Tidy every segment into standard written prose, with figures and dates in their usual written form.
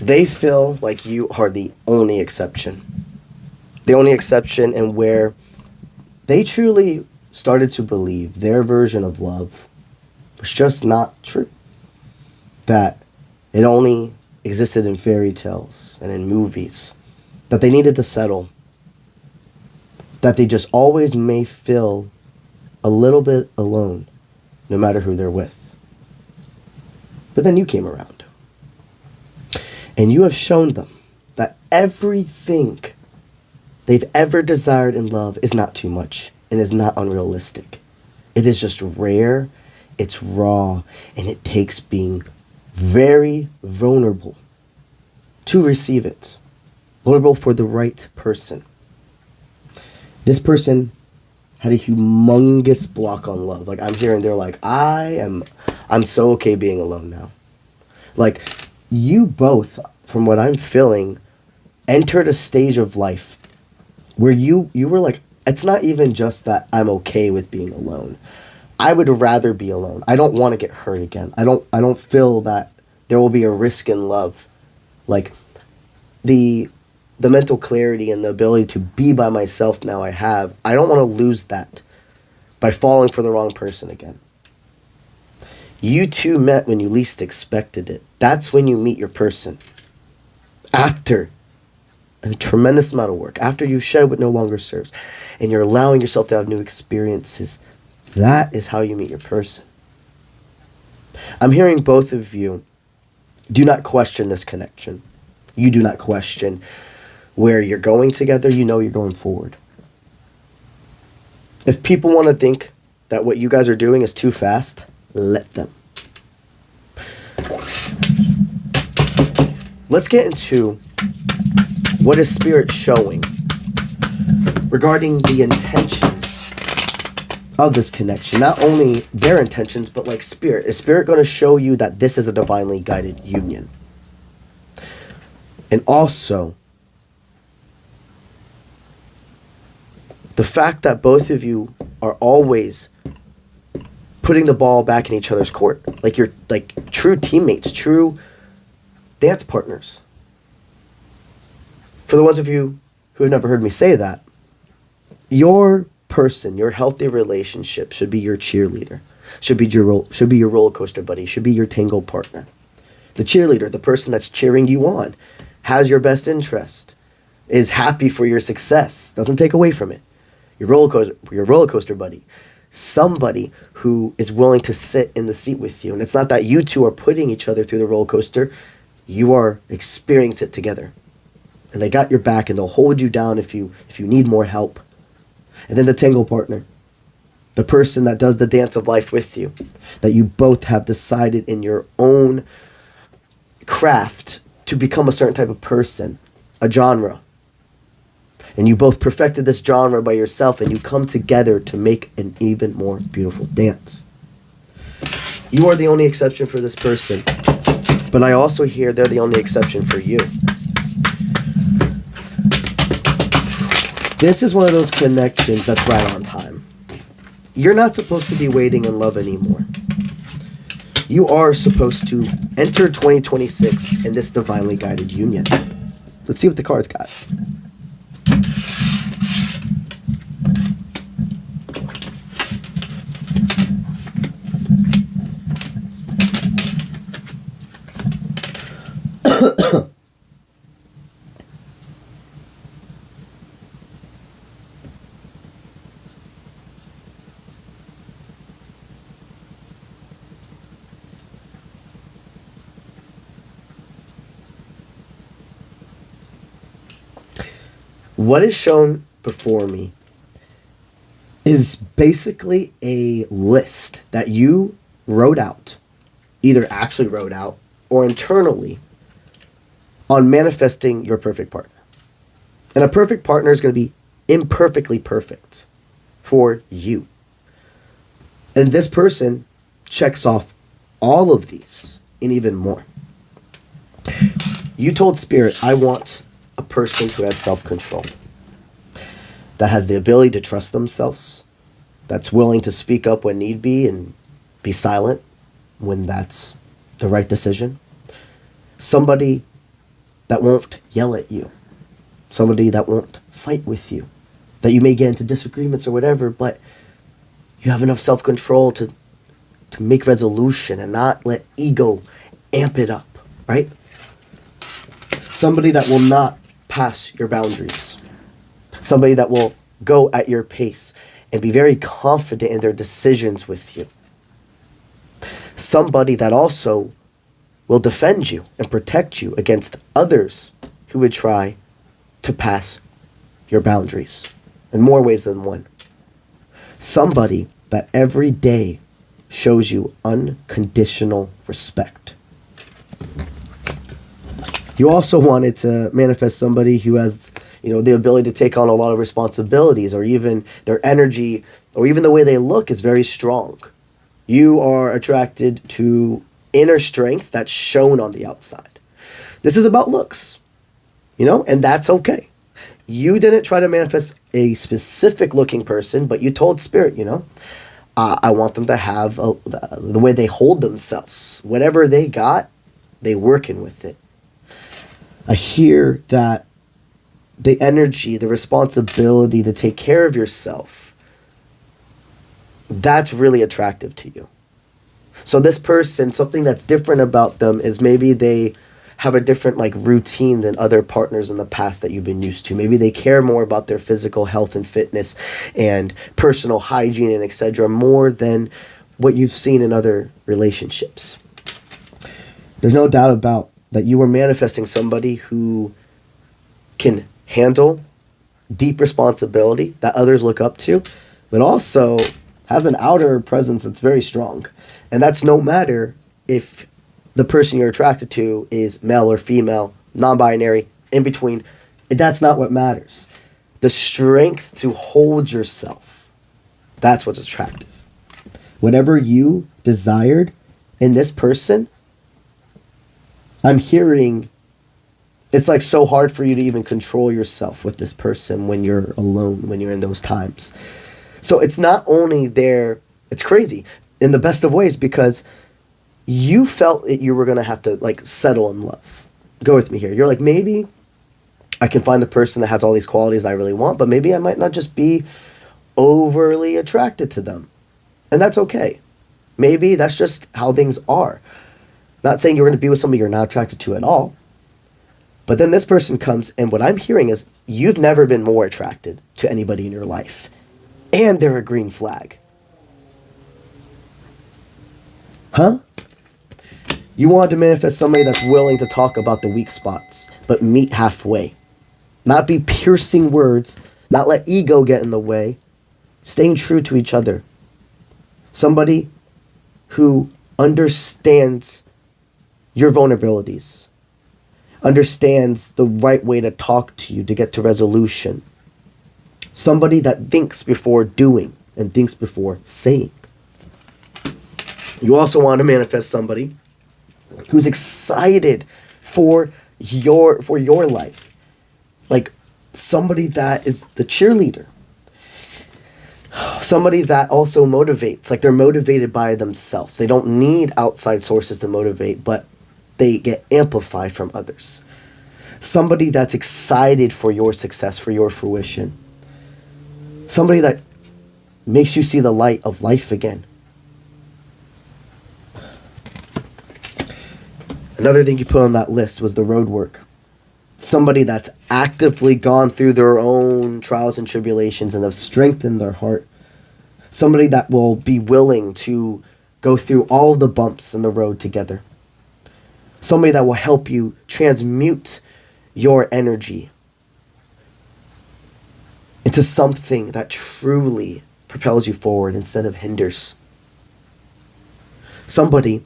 They feel like you are the only exception. The only exception, and where they truly started to believe their version of love was just not true. That it only existed in fairy tales and in movies. That they needed to settle. That they just always may feel a little bit alone, no matter who they're with. But then you came around. And you have shown them that everything they've ever desired in love is not too much and is not unrealistic. It is just rare, it's raw, and it takes being very vulnerable to receive it. Vulnerable for the right person. This person had a humongous block on love. Like, I'm hearing they're like, I'm so okay being alone now. Like, you both, from what I'm feeling, entered a stage of life where you were like, it's not even just that I'm okay with being alone. I would rather be alone. I don't want to get hurt again. I don't feel that there will be a risk in love. Like, the mental clarity and the ability to be by myself now I have, I don't want to lose that by falling for the wrong person again. You two met when you least expected it. That's when you meet your person. After a tremendous amount of work, after you shed what no longer serves, and you're allowing yourself to have new experiences, that is how you meet your person. I'm hearing both of you do not question this connection. You do not question where you're going together. You know you're going forward. If people want to think that what you guys are doing is too fast, let them. Let's get into what is Spirit showing regarding the intentions of this connection. Not only their intentions, but like Spirit. Is Spirit going to show you that this is a divinely guided union? And also, the fact that both of you are always putting the ball back in each other's court. Like, you're like true teammates, true dance partners. For the ones of you who have never heard me say that, your person, your healthy relationship should be your cheerleader, should be your roller coaster buddy, should be your tango partner. The cheerleader, the person that's cheering you on, has your best interest, is happy for your success, doesn't take away from it. Your roller coaster buddy, somebody who is willing to sit in the seat with you. And it's not that you two are putting each other through the roller coaster, you are experiencing it together. And they got your back, and they'll hold you down if you need more help. And then the tango partner, the person that does the dance of life with you, that you both have decided in your own craft to become a certain type of person, a genre. And you both perfected this genre by yourself, and you come together to make an even more beautiful dance. You are the only exception for this person, but I also hear they're the only exception for you. This is one of those connections that's right on time. You're not supposed to be waiting in love anymore. You are supposed to enter 2026 in this divinely guided union. Let's see what the cards got. What is shown before me is basically a list that you wrote out, either actually wrote out or internally, on manifesting your perfect partner. And a perfect partner is going to be imperfectly perfect for you. And this person checks off all of these and even more. You told Spirit, I want a person who has self-control, that has the ability to trust themselves, that's willing to speak up when need be and be silent when that's the right decision. Somebody that won't yell at you, somebody that won't fight with you, that you may get into disagreements or whatever, but you have enough self-control to make resolution and not let ego amp it up, right? Somebody that will not pass your boundaries. Somebody that will go at your pace and be very confident in their decisions with you. Somebody that also will defend you and protect you against others who would try to pass your boundaries in more ways than one. Somebody that every day shows you unconditional respect. You also wanted to manifest somebody who has, the ability to take on a lot of responsibilities, or even their energy, or even the way they look is very strong. You are attracted to inner strength that's shown on the outside. This is about looks, and that's okay. You didn't try to manifest a specific looking person, but you told spirit, I want them to have the way they hold themselves. Whatever they got, they working with it. I hear that the energy, the responsibility to take care of yourself, that's really attractive to you. So this person, something that's different about them is maybe they have a different routine than other partners in the past that you've been used to. Maybe they care more about their physical health and fitness and personal hygiene and etc. more than what you've seen in other relationships. There's no doubt about that you are manifesting somebody who can handle deep responsibility that others look up to, but also has an outer presence that's very strong. And that's no matter if the person you're attracted to is male or female, non-binary, in between. That's not what matters. The strength to hold yourself, that's what's attractive. Whatever you desired in this person, I'm hearing it's so hard for you to even control yourself with this person when you're alone, when you're in those times. So it's not only there, it's crazy in the best of ways, because you felt that you were going to have to settle in love. Go with me here. You're maybe I can find the person that has all these qualities I really want, but maybe I might not just be overly attracted to them. And that's okay. Maybe that's just how things are. Not saying you're going to be with somebody you're not attracted to at all. But then this person comes, and what I'm hearing is you've never been more attracted to anybody in your life. And they're a green flag. Huh? You want to manifest somebody that's willing to talk about the weak spots, but meet halfway. Not be piercing words, not let ego get in the way, staying true to each other. Somebody who understands your vulnerabilities, understands the right way to talk to you to get to resolution. Somebody that thinks before doing and thinks before saying. You also want to manifest somebody who's excited for your life. Somebody that is the cheerleader. Somebody that also motivates. They're motivated by themselves. They don't need outside sources to motivate, but they get amplified from others. Somebody that's excited for your success, for your fruition. Somebody that makes you see the light of life again. Another thing you put on that list was the road work. Somebody that's actively gone through their own trials and tribulations and have strengthened their heart. Somebody that will be willing to go through all the bumps in the road together. Somebody that will help you transmute your energy into something that truly propels you forward instead of hinders. Somebody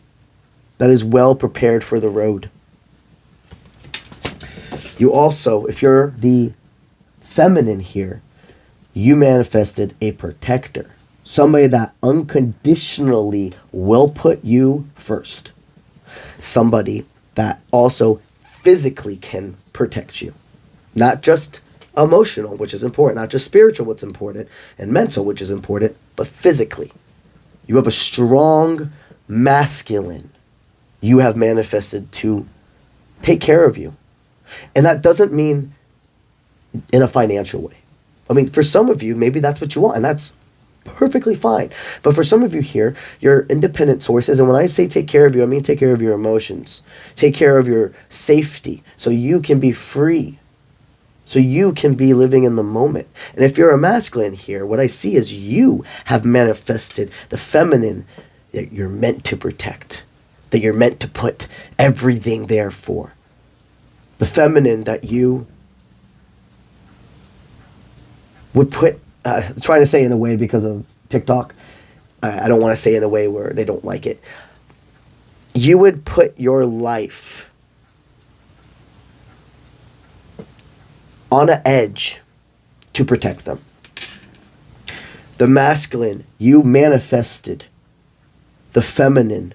that is well prepared for the road. You also, if you're the feminine here, you manifested a protector. Somebody that unconditionally will put you first. Somebody that also physically can protect you. Not just emotional, which is important. Not just spiritual, what's important. And mental, which is important. But physically. You have a strong masculine you have manifested to take care of you. And that doesn't mean in a financial way. I mean, for some of you, maybe that's what you want, and that's perfectly fine. But for some of you here, you're independent sources. And when I say take care of you, I mean take care of your emotions. Take care of your safety so you can be free. So you can be living in the moment. And if you're a masculine here, what I see is you have manifested the feminine that you're meant to protect, that you're meant to put everything there for. The feminine that you would put, trying to say in a way because of TikTok, I don't want to say in a way where they don't like it. You would put your life on an edge to protect them. The masculine, you manifested the feminine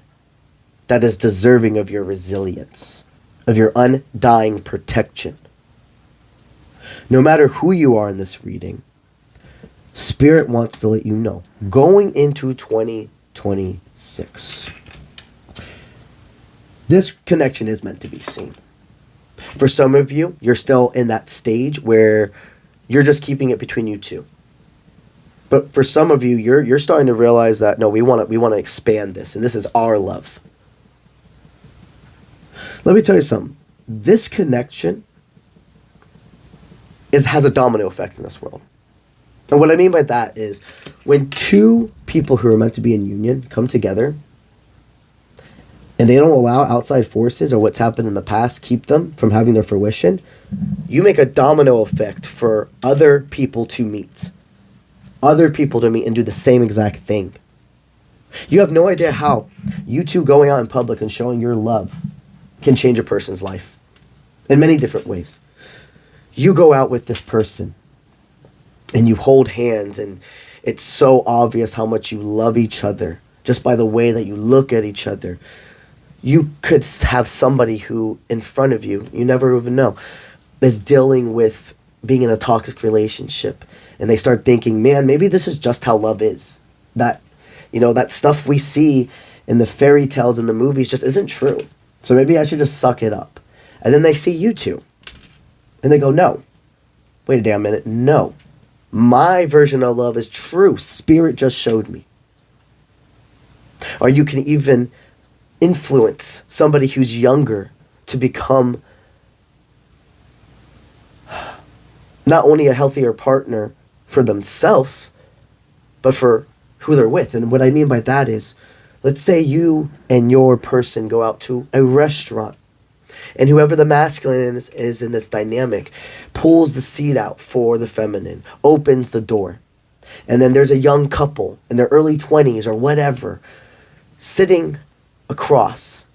that is deserving of your resilience, of your undying protection. No matter who you are in this reading, Spirit wants to let you know, going into 2026, this connection is meant to be seen. For some of you, you're still in that stage where you're just keeping it between you two. But for some of you, you're starting to realize that, no, we want to expand this, and this is our love. Let me tell you something. This connection has a domino effect in this world. And what I mean by that is when two people who are meant to be in union come together and they don't allow outside forces or what's happened in the past keep them from having their fruition, you make a domino effect for other people to meet. Other people to meet and do the same exact thing. You have no idea how you two going out in public and showing your love can change a person's life in many different ways. You go out with this person and you hold hands and it's so obvious how much you love each other just by the way that you look at each other. You could have somebody who in front of you, you never even know, is dealing with being in a toxic relationship. And they start thinking, man, maybe this is just how love is. That, that stuff we see in the fairy tales and the movies just isn't true. So maybe I should just suck it up. And then they see you two. And they go, no. Wait a damn minute. No. My version of love is true. Spirit just showed me. Or you can even influence somebody who's younger to become not only a healthier partner for themselves, but for who they're with. And what I mean by that is, let's say you and your person go out to a restaurant, and whoever the masculine is in this dynamic pulls the seat out for the feminine, opens the door. And then there's a young couple in their early 20s or whatever, sitting across.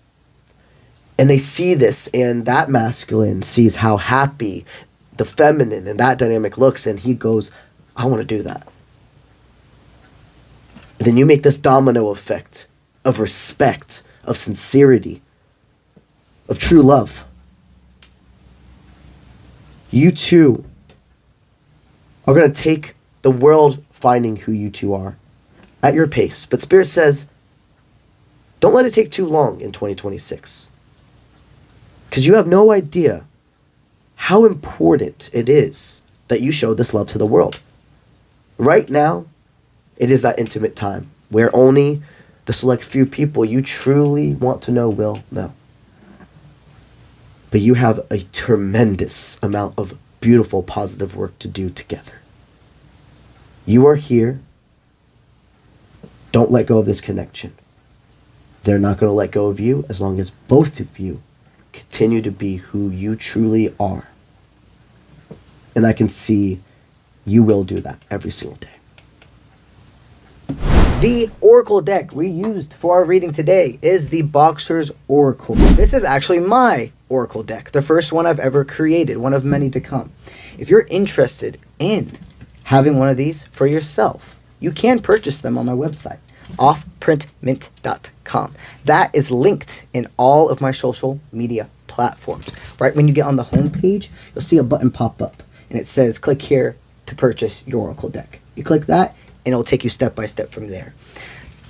And they see this, and that masculine sees how happy the feminine and that dynamic looks, and he goes, I want to do that. And then you make this domino effect of respect, of sincerity, of true love. You two are going to take the world finding who you two are at your pace. But Spirit says, don't let it take too long in 2026. Because you have no idea how important it is that you show this love to the world. Right now, it is that intimate time where only the select few people you truly want to know will know. But you have a tremendous amount of beautiful, positive work to do together. You are here. Don't let go of this connection. They're not going to let go of you as long as both of you continue to be who you truly are. And I can see you will do that every single day. The Oracle deck we used for our reading today is the Boxer's Oracle. This is actually my Oracle deck, the first one I've ever created, one of many to come. If you're interested in having one of these for yourself, you can purchase them on my website, offprintmint.com. That is linked in all of my social media platforms. Right when you get on the home page, you'll see a button pop up, and it says, click here to purchase your Oracle deck. You click that, and it'll take you step by step from there.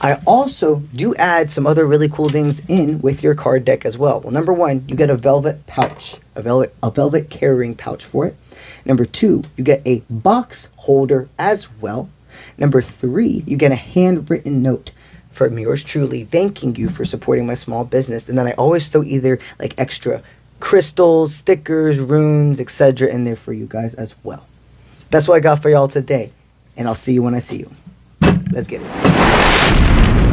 I also do add some other really cool things in with your card deck as well. Well, number one, you get a velvet pouch, a velvet carrying pouch for it. Number two, you get a box holder as well. Number three, you get a handwritten note from yours truly thanking you for supporting my small business. And then I always throw either like extra crystals, stickers, runes, etc. in there for you guys as well. That's what I got for y'all today. And I'll see you when I see you. Let's get it.